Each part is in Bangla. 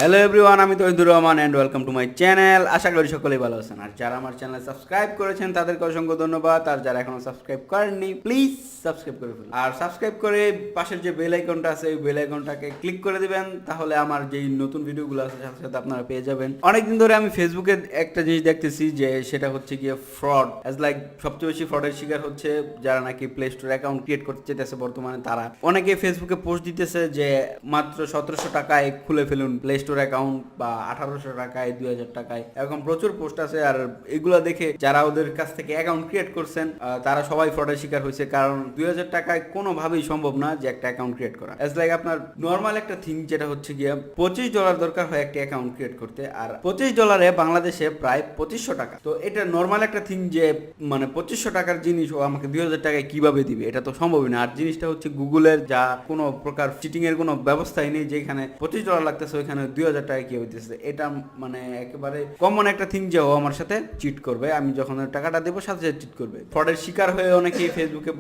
হ্যালো এভরিওয়ান, আমি Tohidur Rahman and welcome to my channel. আশা করি সকলেই ভালো আছেন। আর যারা আমার চ্যানেল সাবস্ক্রাইব করেছেন তাদেরকে অসংখ্য ধন্যবাদ। আর যারা এখনো সাবস্ক্রাইব করেননি প্লিজ সাবস্ক্রাইব করে ফেলুন। আর সাবস্ক্রাইব করে পাশের যে বেল আইকনটা আছে ওই বেল আইকনটাকে ক্লিক করে দিবেন, তাহলে আমার যেই নতুন ভিডিওগুলো আছে সাথে সাথে আপনারা পেয়ে যাবেন। অনেকদিন ধরে আমি ফেসবুকে একটা জিনিস দেখতেছি যে সেটা হচ্ছে গিয়ে ফ্রড। অ্যাজ লাইক সবচেয়ে বেশি ফ্রডের শিকার হচ্ছে যারা নাকি প্লে স্টোর অ্যাকাউন্ট ক্রিয়েট করতে চাইতেছে বর্তমানে। তারা অনেকে ফেসবুকে পোস্ট দিতেছে যে মাত্র 1700 টাকায় খুলে ফেলুন প্লে স্টোর অ্যাকাউন্ট, বা 1800 টাকায়, 2000 টাকায়, এরকম প্রচুর পোস্ট আছে। আর এগুলা দেখে যারা ওদের কাছ থেকে অ্যাকাউন্ট ক্রিয়েট করছেন তারা সবাই ফ্রডের শিকার হয়েছে, কারণ 2000 টাকায় কোনোভাবেই সম্ভব না যে একটা অ্যাকাউন্ট ক্রিয়েট করা। অ্যাজ লাইক আপনার নর্মাল একটা থিং যেটা হচ্ছে গিয়ে $25 দরকার হয় একটা অ্যাকাউন্ট ক্রিয়েট করতে, আর $25 বাংলাদেশে প্রায় 2500 টাকা। তো এটা নর্মাল একটা থিং যে মানে 2500 টাকার জিনিস ও আমাকে 2000 টাকায় কিভাবে দিবে, এটা তো সম্ভবই না। আর জিনিসটা হচ্ছে গুগলের যা কোনো প্রকার চিটিং এর কোনো ব্যবস্থাই নেই, যেখানে $25 লাগতেছে ওইখানে 2000 টাকা কি হইতেছে। এটা মানে একেবারে কমন একটা থিং যে ও আমার সাথে চিট করবে, আমি যখন টাকাটা দেবো সাথে সাথে চিট করবে। ফ্রডের শিকার হয়ে অনেকেই ফেসবুকে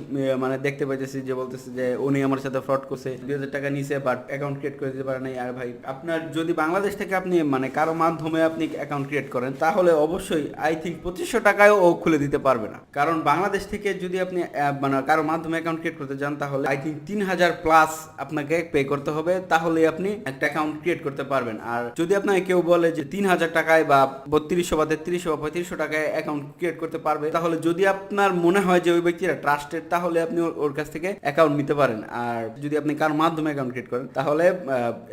মানে দেখতে পাইতেছি যে বলতেছে যে উনি আমার সাথে ফ্রড করছে, 2000 টাকা নিছে বাট অ্যাকাউন্ট ক্রিয়েট করে দিতে পারে নাই। আর ভাই, আপনার যদি বাংলাদেশ থেকে আপনি মানে কারো মাধ্যমে আপনি অ্যাকাউন্ট ক্রিয়েট করেন তাহলে অবশ্যই আই থিঙ্ক 2500 টাকায় ও খুলে দিতে পারবে না, কারণ বাংলাদেশ থেকে যদি আপনি মানে কারো মাধ্যমে অ্যাকাউন্ট ক্রিয়েট করতে যান তাহলে আই থিঙ্ক 3000 প্লাস আপনাকে পে করতে হবে, তাহলে আপনি একটা অ্যাকাউন্ট ক্রিয়েট করতে পারবেন। আর যদি আপনাকে কেউ বলে যে 3000 টাকায় বা 3200 বা 3300 বা 3500 টাকায় অ্যাকাউন্ট ক্রিয়েট করতে পারবে, তাহলে যদি আপনার মনে হয় যে ওই ব্যক্তিরা ট্রাস্টেড তাহলে আপনি ওর কাছ থেকে অ্যাকাউন্ট নিতে পারেন। আর যদি আপনি কার মাধ্যমে অ্যাকাউন্ট ক্রিয়েট করেন তাহলে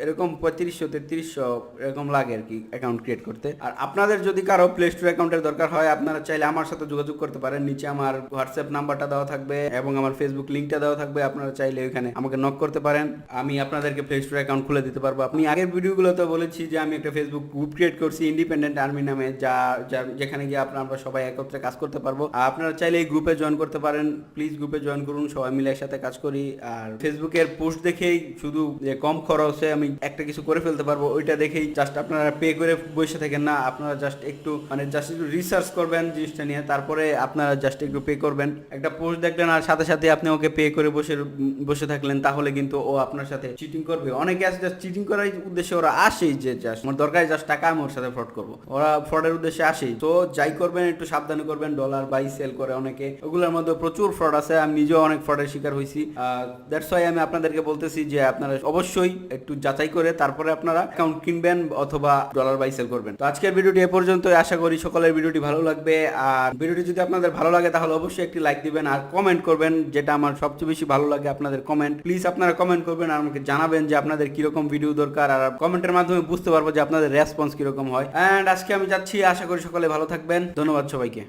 এরকম 3500 3300 এরকম লাগে আর কি অ্যাকাউন্ট ক্রিয়েট করতে। আর আপনাদের যদি কারো প্লে স্টোর অ্যাকাউন্টের দরকার হয় আপনারা চাইলে আমার সাথে যোগাযোগ করতে পারেন। নিচে আমার হোয়াটসঅ্যাপ নাম্বারটা দেওয়া থাকবে এবং আমার ফেসবুক লিঙ্কটা দেওয়া থাকবে, আপনারা চাইলে ওইখানে আমাকে নক করতে পারেন, আমি আপনাদেরকে প্লে স্টোর অ্যাকাউন্ট খুলে দিতে পারবো। আপনি আগের ভিডিওগুলোতে বলেছি যে আমি একটা ফেসবুক গ্রুপ ক্রিয়েট করছি ইন্ডিপেন্ডেন্ট আর্মি নামে, যেখানে গিয়ে আমরা সবাই একত্রে কাজ করতে পারবো। আপনারা চাইলে এই গ্রুপে জয়েন করতে পারেন, প্লিজ গ্রুপে জয়েন করুন, সবাই মিলে একসাথে কাজ করি। আর ফেসবুকের পোস্ট দেখেই শুধু যে কম খরচে আমি একটা কিছু করে ফেলতে পারবো ওইটা দেখেই জাস্ট আপনারা পে করে বসে থাকেন না, আপনারা জাস্ট একটু রিসার্চ করবেন জিনিসটা নিয়ে, তারপরে আপনারা জাস্ট একটু পে করবেন। একটা পোস্ট দেখলেন আর সাথে সাথে আপনি ওকে পে করে বসে থাকলেন, তাহলে কিন্তু ও আপনার সাথে চিটিং করবে। অনেকে আছে জাস্ট চিটিং করার উদ্দেশ্যে ওরা আসেই যে জাস্ট আমার দরকার জাস্ট টাকা, আমি ওর সাথে ফ্রড করবো, ওরা ফ্রডের উদ্দেশ্যে আসেই। তো যাই করবেন একটু সাবধানে করবেন। ডলার বাই সেল করে অনেকে, ওগুলোর মধ্যে প্রচুর ফ্রড আছে, আমি নিজেও অনেক ফ্রডের শিকার হয়েছি। দ্যাটস ওয়াই আমি আপনাদেরকে বলতেছি যে আপনারা অবশ্যই একটু যাচাই করে তারপরে আপনারা অ্যাকাউন্ট কিনবেন অথবা ডলার বাই সেল করবেন। তো আজকের ভিডিওটি এ পর্যন্ত, আশা করি সকলের ভিডিওটি ভালো লাগবে। আর ভিডিওটি যদি আপনাদের ভালো লাগে তাহলে অবশ্যই একটি লাইক দিবেন আর কমেন্ট করবেন, যেটা আমার সবচেয়ে বেশি ভালো লাগে আপনাদের কমেন্ট। প্লিজ আপনারা কমেন্ট করবেন আর আমাকে জানাবেন যে আপনাদের কিরকম ভিডিও দরকার, আর কমেন্টের মাধ্যমে বুঝতে পারবো যে আপনাদের রেসপন্স কিরকম হয়। এন্ড আজকে আমি যাচ্ছি, আশা করি সকলে ভালো থাকবেন। ধন্যবাদ সবাইকে।